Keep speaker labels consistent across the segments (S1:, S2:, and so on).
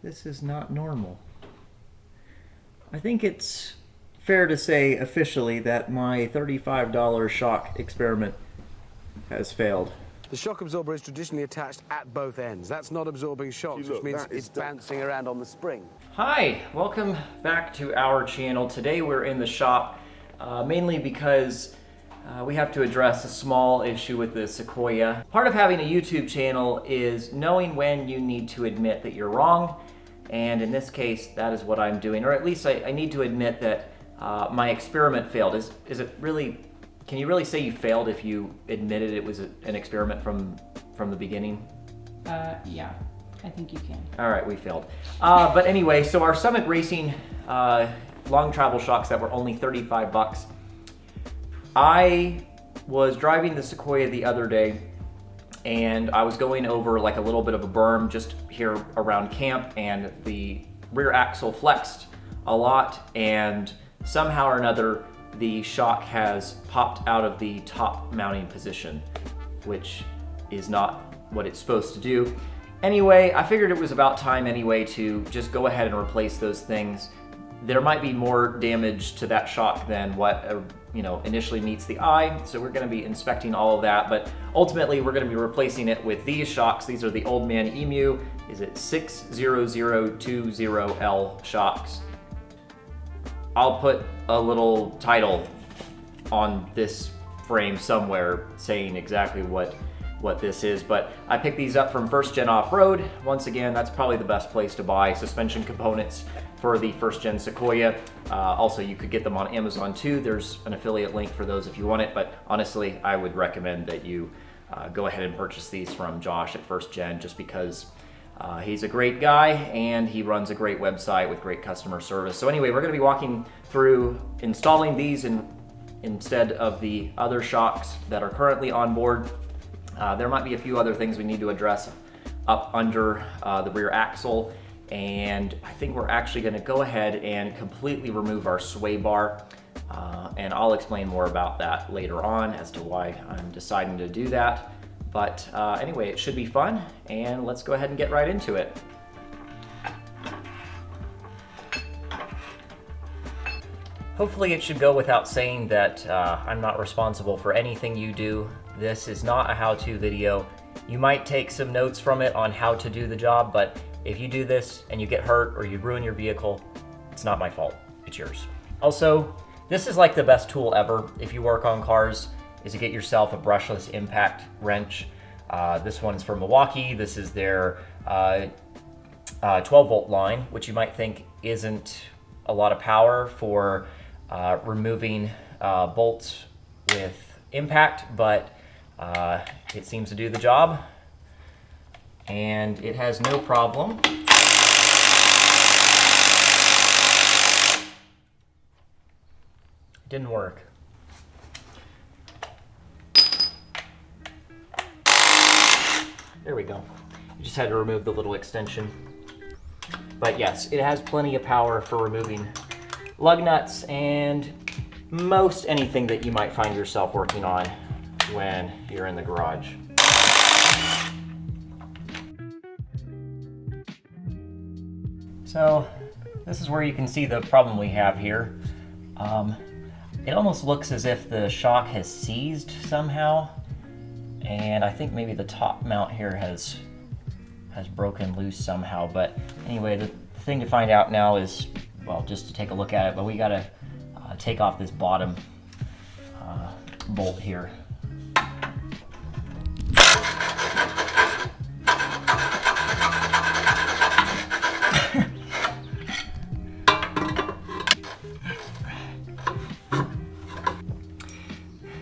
S1: This is not normal. I think it's fair to say officially that my $35 shock experiment has failed.
S2: The shock absorber is traditionally attached at both ends. That's not absorbing shocks, which means it's bouncing around on the spring.
S1: Hi, welcome back to our channel. Today we're in the shop mainly because we have to address a small issue with the Sequoia. Part of having a YouTube channel is knowing when you need to admit that you're wrong, and in this case that is what I'm doing, or at least I need to admit that my experiment failed. Is it really, can you really say you failed if you admitted it was an experiment from the beginning?
S3: Yeah, I think you can.
S1: All right, we failed. But anyway, so our Summit Racing long travel shocks that were only 35 bucks. I was driving the Sequoia the other day and I was going over like a little bit of a berm just here around camp, and the rear axle flexed a lot, and somehow or another the shock has popped out of the top mounting position, which is not what it's supposed to do. Anyway, I figured it was about time anyway to just go ahead and replace those things. There might be more damage to that shock than what initially meets the eye, so we're going to be inspecting all of that, but ultimately we're going to be replacing it with these shocks. These are the Old Man Emu. Is it 60020L shocks? I'll put a little title on this frame somewhere saying exactly what this is, but I picked these up from First Gen Off-Road. Once again, that's probably the best place to buy suspension components for the First Gen Sequoia. Also, you could get them on Amazon too. There's an affiliate link for those if you want it, but honestly, I would recommend that you go ahead and purchase these from Josh at First Gen, just because he's a great guy and he runs a great website with great customer service. So anyway, we're going to be walking through installing these instead of the other shocks that are currently on board. There might be a few other things we need to address up under the rear axle, and I think we're actually going to go ahead and completely remove our sway bar, and I'll explain more about that later on as to why I'm deciding to do that. But anyway, it should be fun, and let's go ahead and get right into it. Hopefully it should go without saying that I'm not responsible for anything you do. This is not a how-to video. You might take some notes from it on how to do the job, but if you do this and you get hurt or you ruin your vehicle, it's not my fault, it's yours. Also, this is like the best tool ever if you work on cars, is to get yourself a brushless impact wrench. This one's from Milwaukee. This is their 12-volt line, which you might think isn't a lot of power for removing bolts with impact, but it seems to do the job, and it has no problem it didn't work. There we go. You just had to remove the little extension. But yes, it has plenty of power for removing lug nuts and most anything that you might find yourself working on when you're in the garage. So this is where you can see the problem we have here. It almost looks as if the shock has seized somehow, and I think maybe the top mount here has broken loose somehow. But anyway, the thing to find out now is, well, just to take a look at it, but we gotta take off this bottom bolt here.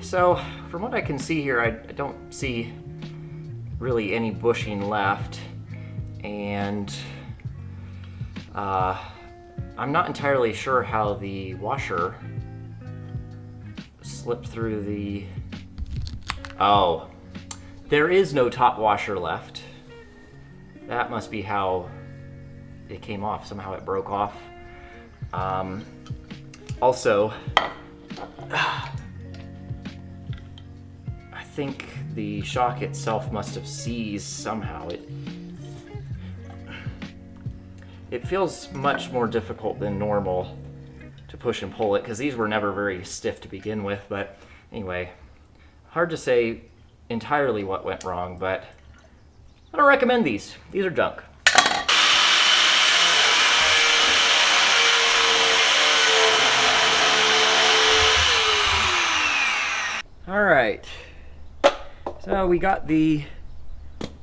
S1: So from what I can see here, I don't see really any bushing left, and I'm not entirely sure how the washer slipped through the... Oh, there is no top washer left. That must be how it came off. Somehow it broke off. Also, I think the shock itself must have seized somehow. it feels much more difficult than normal to push and pull it, because these were never very stiff to begin with. But anyway, hard to say entirely what went wrong, but I don't recommend these. These are junk. All right, so we got the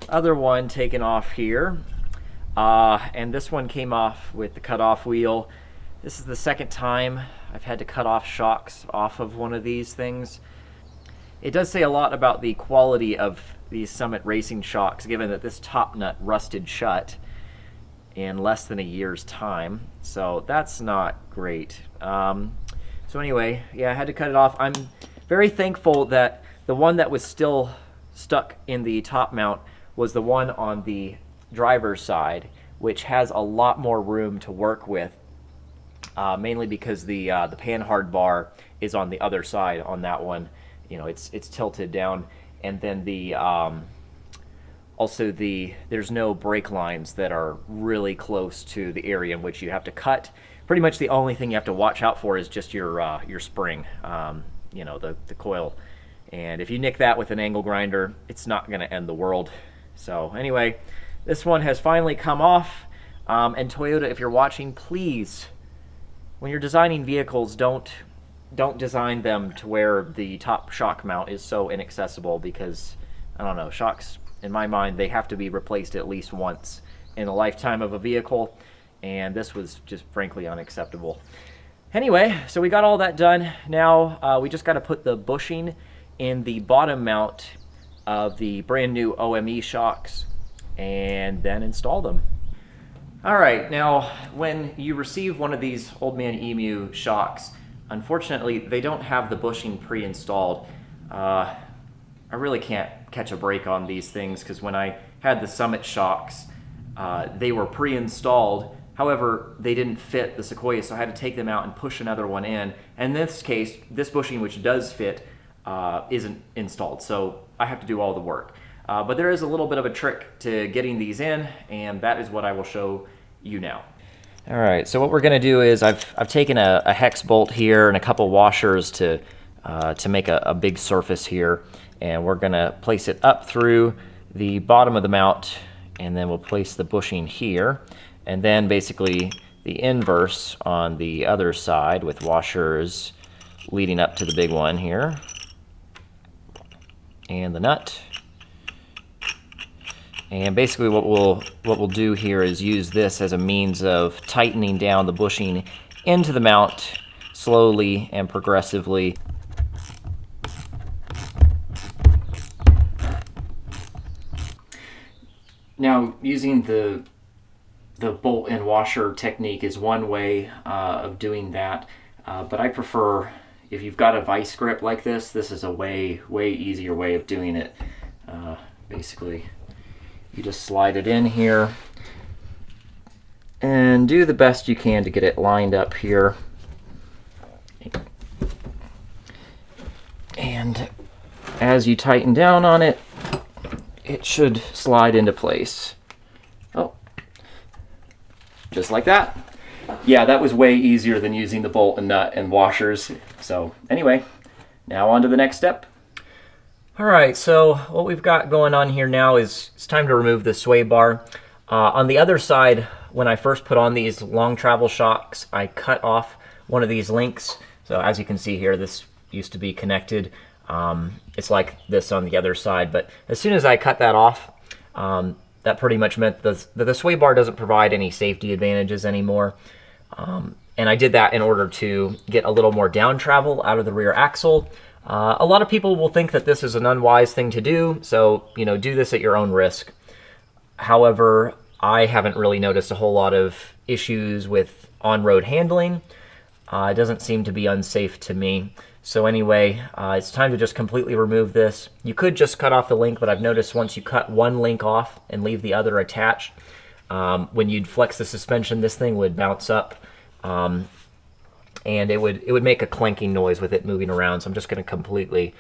S1: other one taken off here, and this one came off with the cut-off wheel. This is the second time I've had to cut off shocks off of one of these things. It does say a lot about the quality of these Summit racing shocks, given that this top nut rusted shut in less than a year's time, so that's not great. So anyway, yeah, I had to cut it off. I'm very thankful that the one that was still stuck in the top mount was the one on the driver's side, which has a lot more room to work with, mainly because the panhard bar is on the other side on that one. You know, it's tilted down, and then the also there's no brake lines that are really close to the area in which you have to cut. Pretty much the only thing you have to watch out for is just your spring, you know, the coil. And if you nick that with an angle grinder, it's not going to end the world. So anyway, this one has finally come off. And Toyota, if you're watching, please, when you're designing vehicles, don't design them to where the top shock mount is so inaccessible, because, I don't know, shocks, in my mind, they have to be replaced at least once in the lifetime of a vehicle, and this was just frankly unacceptable. Anyway, so we got all that done. Now we just got to put the bushing in the bottom mount of the brand new OME shocks and then install them. All right, now when you receive one of these Old Man Emu shocks, unfortunately they don't have the bushing pre-installed. I really can't catch a break on these things, because when I had the Summit shocks, they were pre-installed. However, they didn't fit the Sequoia, so I had to take them out and push another one in. And in this case, this bushing, which does fit, isn't installed, so I have to do all the work. But there is a little bit of a trick to getting these in, and that is what I will show you now. All right, so what we're going to do is I've taken a hex bolt here and a couple washers to make a big surface here, and we're going to place it up through the bottom of the mount, and then we'll place the bushing here, and then basically the inverse on the other side with washers leading up to the big one here, and the nut. And basically what we'll do here is use this as a means of tightening down the bushing into the mount slowly and progressively. Now, using the bolt and washer technique is one way of doing that, but I prefer, if you've got a vice grip like this is a way easier way of doing it. Basically, you just slide it in here and do the best you can to get it lined up here. And as you tighten down on it, it should slide into place. Oh, just like that. Yeah, that was way easier than using the bolt and nut and washers. So anyway, now on to the next step. All right, so what we've got going on here now is it's time to remove the sway bar. On the other side, when I first put on these long travel shocks, I cut off one of these links. So as you can see here, this used to be connected. It's like this on the other side, but as soon as I cut that off, that pretty much meant that the sway bar doesn't provide any safety advantages anymore. And I did that in order to get a little more down travel out of the rear axle. A lot of people will think that this is an unwise thing to do, so do this at your own risk. However, I haven't really noticed a whole lot of issues with on-road handling. It doesn't seem to be unsafe to me. So anyway, it's time to just completely remove this. You could just cut off the link, but I've noticed once you cut one link off and leave the other attached, when you'd flex the suspension, this thing would bounce up. And it would make a clanking noise with it moving around. So I'm just going to completely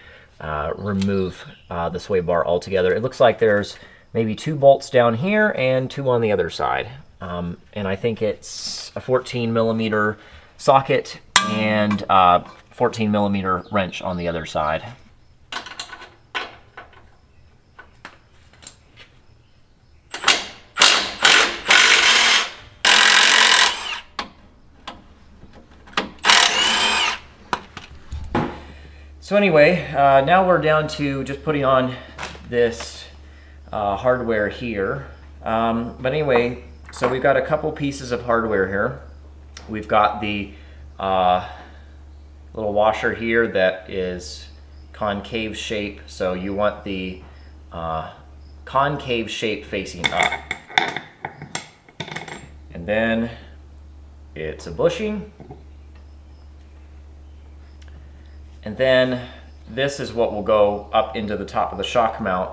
S1: remove the sway bar altogether. It looks like there's maybe 2 bolts down here and 2 on the other side. and I think it's a 14 millimeter socket and 14 millimeter wrench on the other side. So anyway, now we're down to just putting on this hardware here. But anyway, so we've got a couple pieces of hardware here. We've got the little washer here that is concave shape. So you want the concave shape facing up. And then it's a bushing. And then this is what will go up into the top of the shock mount.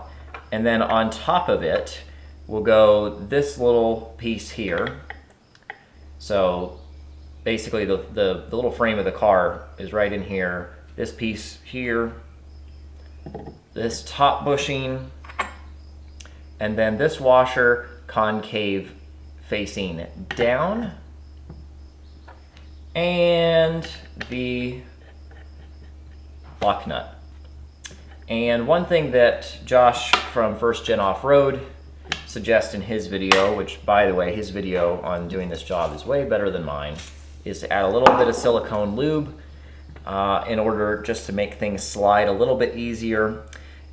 S1: And then on top of it will go this little piece here. So basically the little frame of the car is right in here. This piece here, this top bushing, and then this washer concave facing down, and the lock nut. And one thing that Josh from First Gen Off-Road suggests in his video, which by the way, his video on doing this job is way better than mine, is to add a little bit of silicone lube in order just to make things slide a little bit easier.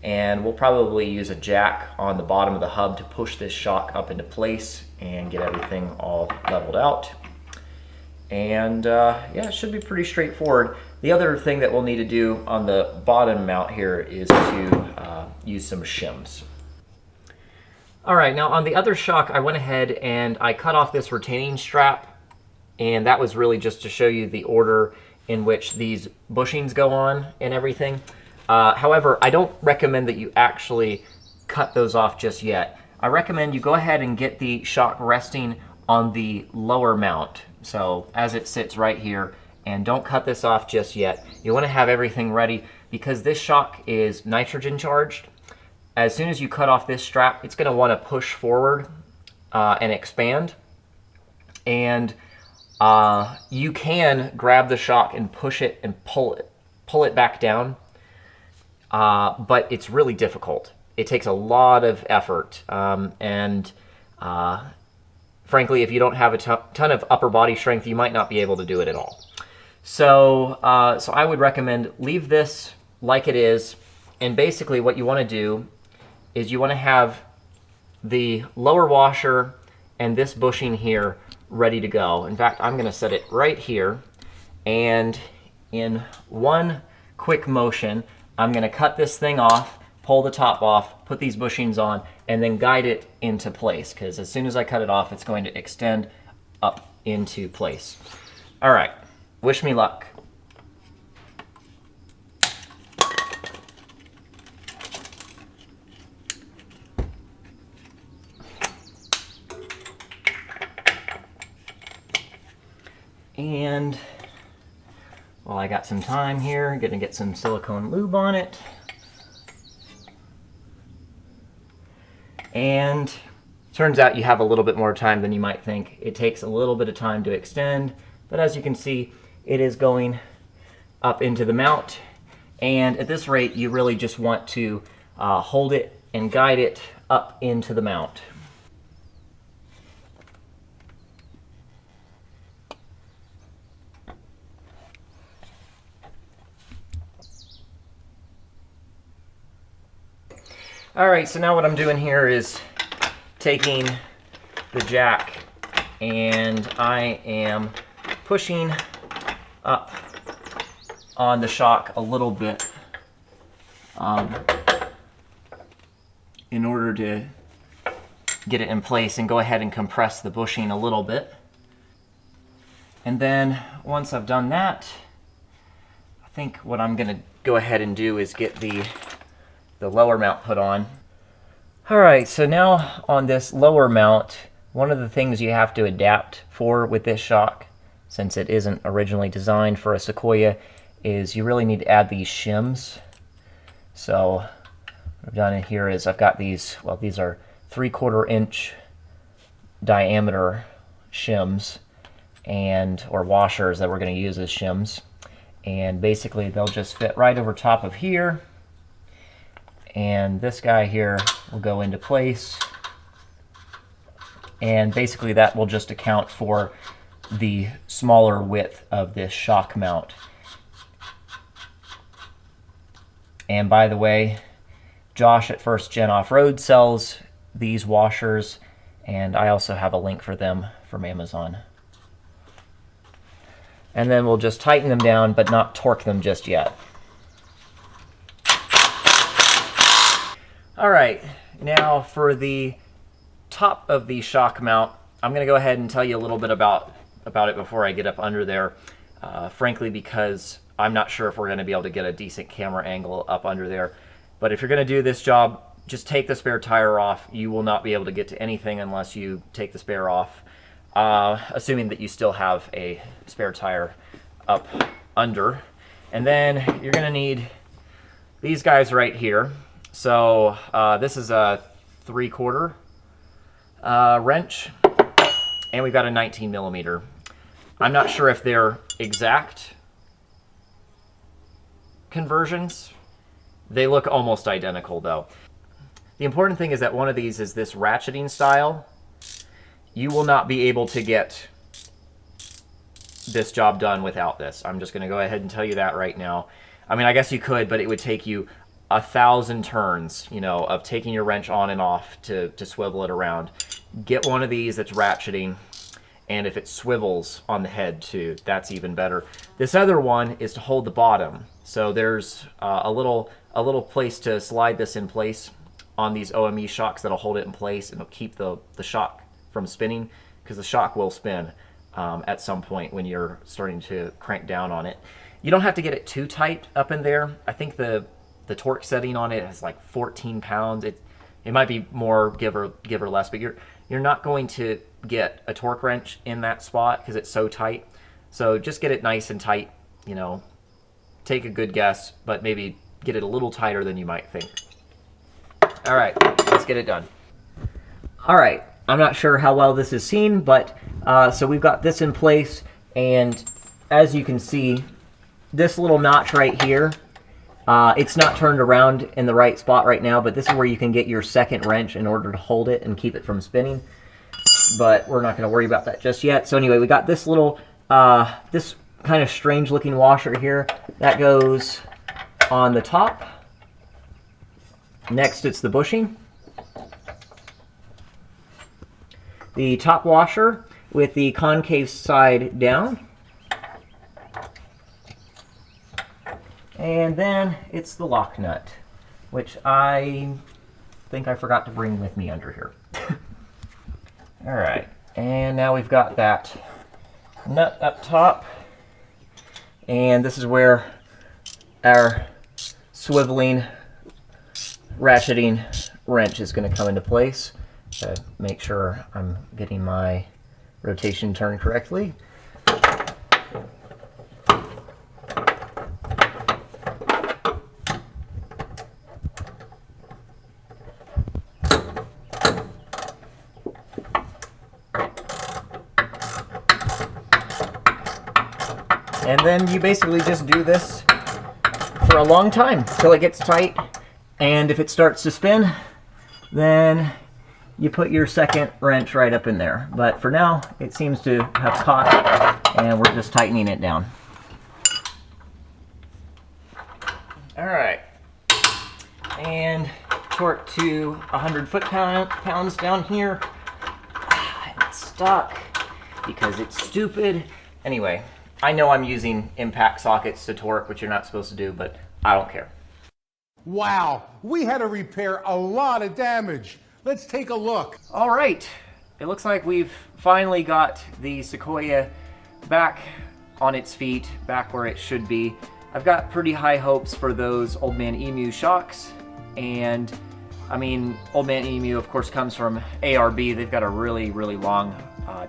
S1: And we'll probably use a jack on the bottom of the hub to push this shock up into place and get everything all leveled out. And yeah, it should be pretty straightforward. The other thing that we'll need to do on the bottom mount here is to use some shims. All right, now on the other shock, I went ahead and I cut off this retaining strap, and that was really just to show you the order in which these bushings go on and everything. However, I don't recommend that you actually cut those off just yet. I recommend you go ahead and get the shock resting on the lower mount. So as it sits right here, and don't cut this off just yet. You want to have everything ready because this shock is nitrogen charged. As soon as you cut off this strap, it's going to want to push forward and expand. And you can grab the shock and push it and pull it back down. But it's really difficult. It takes a lot of effort. Frankly, if you don't have a ton of upper body strength, you might not be able to do it at all. So I would recommend leave this like it is, and basically what you want to do is you want to have the lower washer and this bushing here ready to go. In fact, I'm going to set it right here, and in one quick motion, I'm going to cut this thing off, pull the top off, put these bushings on, and then guide it into place, because as soon as I cut it off, it's going to extend up into place. All right. Wish me luck. And while I got some time here, I'm gonna get some silicone lube on it. And turns out you have a little bit more time than you might think. It takes a little bit of time to extend, but as you can see, it is going up into the mount, and at this rate you really just want to hold it and guide it up into the mount. Alright, so now what I'm doing here is taking the jack and I am pushing up on the shock a little bit in order to get it in place and go ahead and compress the bushing a little bit. And then once I've done that, I think what I'm going to go ahead and do is get the lower mount put on. Alright, so now on this lower mount, one of the things you have to adapt for with this shock, since it isn't originally designed for a Sequoia, is you really need to add these shims. So what I've done in here is I've got these, well, these are 3/4 inch diameter shims or washers that we're going to use as shims. And basically they'll just fit right over top of here. And this guy here will go into place. And basically that will just account for the smaller width of this shock mount. And by the way, Josh at First Gen Off-Road sells these washers, and I also have a link for them from Amazon. And then we'll just tighten them down, but not torque them just yet. All right, now for the top of the shock mount, I'm going to go ahead and tell you a little bit about it before I get up under there, frankly, because I'm not sure if we're going to be able to get a decent camera angle up under there. But if you're going to do this job, just take the spare tire off. You will not be able to get to anything unless you take the spare off, assuming that you still have a spare tire up under. And then you're going to need these guys right here. So this is a 3/4 wrench, and we've got a 19 millimeter. I'm not sure if they're exact conversions. They look almost identical though. The important thing is that one of these is this ratcheting style. You will not be able to get this job done without this. I'm just going to go ahead and tell you that right now. I mean, I guess you could, but it would take you 1,000 turns, you know, of taking your wrench on and off to swivel it around. Get one of these that's ratcheting, and if it swivels on the head too, that's even better. This other one is to hold the bottom. So there's a little place to slide this in place on these OME shocks that'll hold it in place, and it'll keep the shock from spinning, because the shock will spin at some point when you're starting to crank down on it. You don't have to get it too tight up in there. I think the torque setting on it is like 14 pounds. It might be more, give or less, but you're not going to get a torque wrench in that spot because it's so tight. So just get it nice and tight, you know, take a good guess, but maybe get it a little tighter than you might think. All right, let's get it done. All right, I'm not sure how well this is seen, but so we've got this in place, and as you can see, this little notch right here, it's not turned around in the right spot right now, but this is where you can get your second wrench in order to hold it and keep it from spinning. But we're not going to worry about that just yet. So anyway, we got this little, this kind of strange looking washer here. That goes on the top. Next, it's the bushing. The top washer with the concave side down. And then it's the lock nut, which I think I forgot to bring with me under here. All right, and now we've got that nut up top, and this is where our swiveling, ratcheting wrench is going to come into place to make sure I'm getting my rotation turned correctly. And then you basically just do this for a long time till it gets tight, and if it starts to spin, then you put your second wrench right up in there. But for now, it seems to have caught, and we're just tightening it down. All right, and torque to 100 foot-pounds down here. It's stuck because it's stupid. Anyway, I know I'm using impact sockets to torque, which you're not supposed to do, but I don't care.
S4: Wow, we had to repair a lot of damage. Let's take a look.
S1: All right, it looks like we've finally got the Sequoia back on its feet, back where it should be. I've got pretty high hopes for those Old Man Emu shocks, and I mean, Old Man Emu, of course, comes from ARB. They've got a really, really long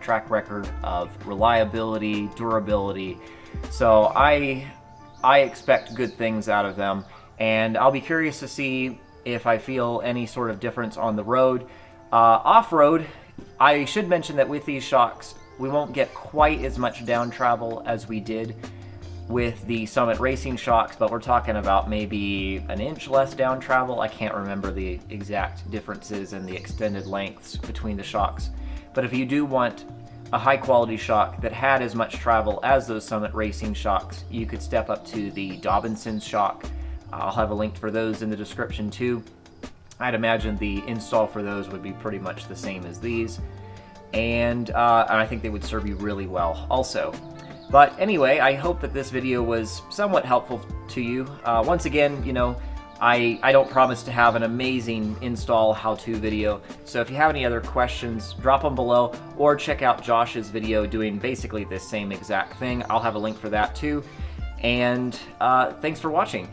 S1: track record of reliability, durability. So I expect good things out of them, and I'll be curious to see if I feel any sort of difference on the road. Off-road, I should mention that with these shocks, we won't get quite as much down travel as we did with the Summit Racing shocks, but we're talking about maybe an inch less down travel. I can't remember the exact differences and the extended lengths between the shocks. But if you do want a high quality shock that had as much travel as those Summit Racing shocks, you could step up to the Dobinson shock. I'll have a link for those in the description too. I'd imagine the install for those would be pretty much the same as these, and I think they would serve you really well also. But anyway, I hope that this video was somewhat helpful to you. Once again, you know, I don't promise to have an amazing install how-to video, so if you have any other questions, drop them below, or check out Josh's video doing basically the same exact thing. I'll have a link for that too. And thanks for watching.